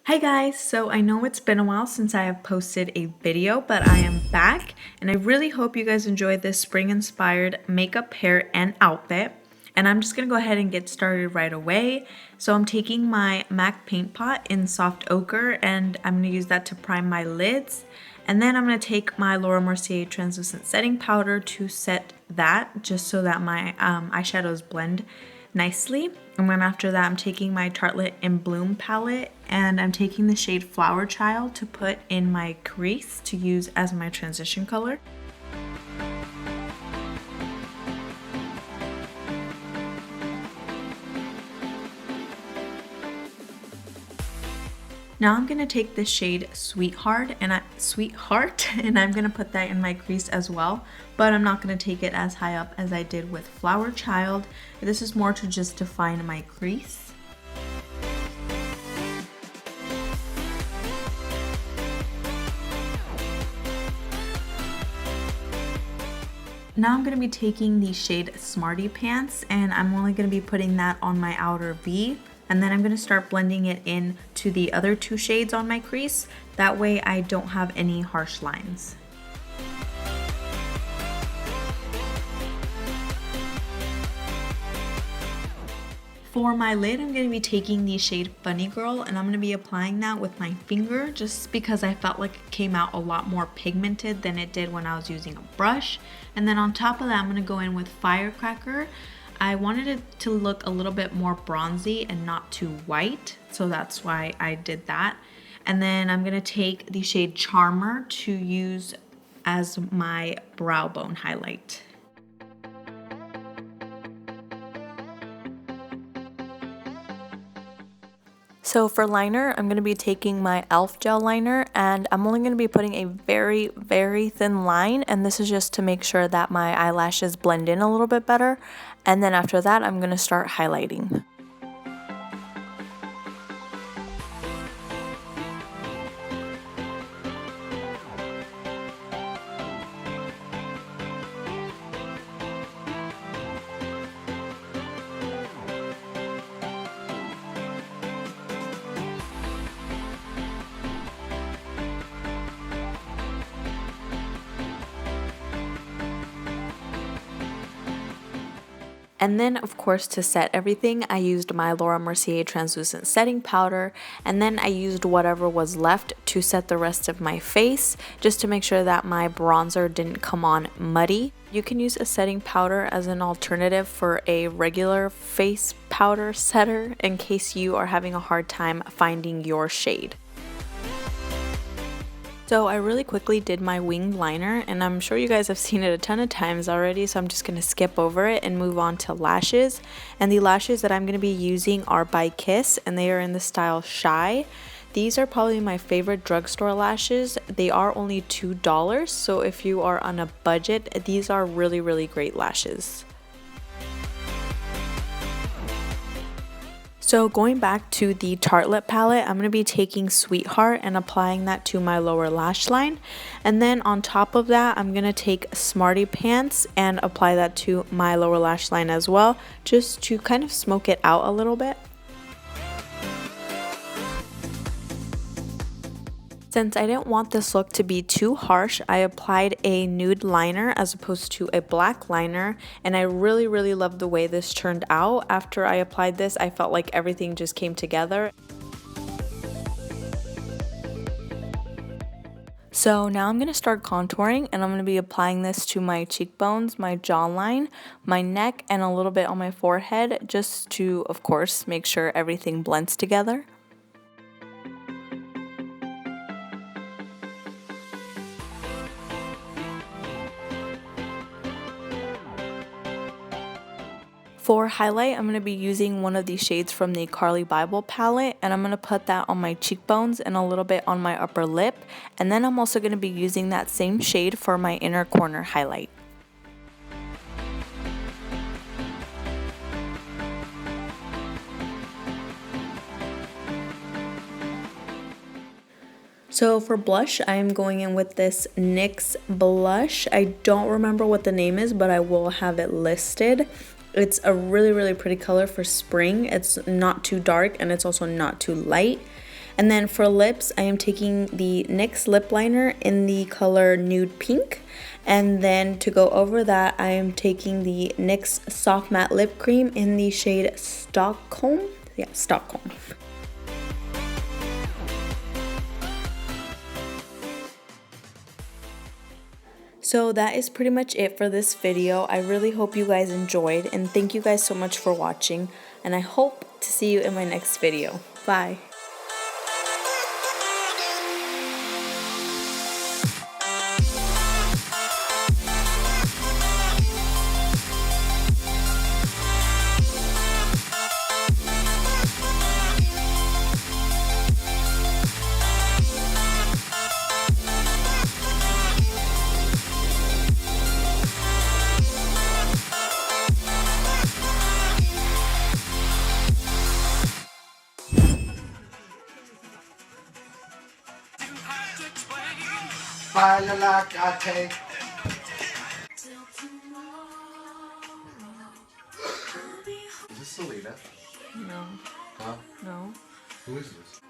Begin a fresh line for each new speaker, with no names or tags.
Hi guys, so I know it's been a while since I have posted a video, but I am back and I really hope you guys enjoyed this spring inspired makeup, hair, and outfit. And I'm just gonna go ahead and get started right away. So I'm taking my MAC paint pot in soft ochre and I'm gonna use that to prime my lids. And then I'm gonna take my Laura Mercier translucent setting powder to set that just so that my eyeshadows blend nicely. And then after that, I'm taking my Tartelette in Bloom palette and I'm taking the shade Flower Child to put in my crease to use as my transition color. Now I'm going to take the shade Sweetheart and I'm going to put that in my crease as well, but I'm not going to take it as high up as I did with Flower Child. This is more to just define my crease. Now I'm going to be taking the shade Smarty Pants and I'm only going to be putting that on my outer V. And then I'm going to start blending it in to the other two shades on my crease. That way I don't have any harsh lines. For my lid, I'm going to be taking the shade Funny Girl and I'm going to be applying that with my finger just because I felt like it came out a lot more pigmented than it did when I was using a brush. And then on top of that, I'm going to go in with Firecracker. I wanted it to look a little bit more bronzy and not too white, so that's why I did that. And then I'm going to take the shade Charmer to use as my brow bone highlight. So for liner, I'm going to be taking my e.l.f. gel liner and I'm only going to be putting a very, very thin line, and this is just to make sure that my eyelashes blend in a little bit better. And then after that, I'm going to start highlighting. And then, of course, to set everything, I used my Laura Mercier translucent setting powder, and then I used whatever was left to set the rest of my face, just to make sure that my bronzer didn't come on muddy. You can use a setting powder as an alternative for a regular face powder setter in case you are having a hard time finding your shade. So I really quickly did my winged liner, and I'm sure you guys have seen it a ton of times already, so I'm just going to skip over it and move on to lashes. And the lashes that I'm going to be using are by Kiss, and they are in the style Shy. These are probably my favorite drugstore lashes. They are only $2, so if you are on a budget, these are really, really great lashes. So going back to the Tartelette palette, I'm going to be taking Sweetheart and applying that to my lower lash line. And then on top of that, I'm going to take Smarty Pants and apply that to my lower lash line as well, just to kind of smoke it out a little bit. Since I didn't want this look to be too harsh, I applied a nude liner as opposed to a black liner, and I really, really loved the way this turned out. After I applied this, I felt like everything just came together. So now I'm going to start contouring, and I'm going to be applying this to my cheekbones, my jawline, my neck, and a little bit on my forehead, just to, of course, make sure everything blends together. For highlight, I'm going to be using one of these shades from the Carli Bybel palette, and I'm going to put that on my cheekbones and a little bit on my upper lip, and then I'm also going to be using that same shade for my inner corner highlight. So for blush, I am going in with this NYX blush. I don't remember what the name is, but I will have it listed. It's a really, really pretty color for spring. It's not too dark and it's also not too light. And then for lips, I am taking the NYX lip liner in the color Nude Pink. And then to go over that, I am taking the NYX Soft Matte Lip Cream in the shade Stockholm. Yeah, Stockholm. So that is pretty much it for this video. I really hope you guys enjoyed, and thank you guys so much for watching, and I hope to see you in my next video. Bye.
By the lock I take. Is this Selena?
No.
Huh?
No.
Who is this?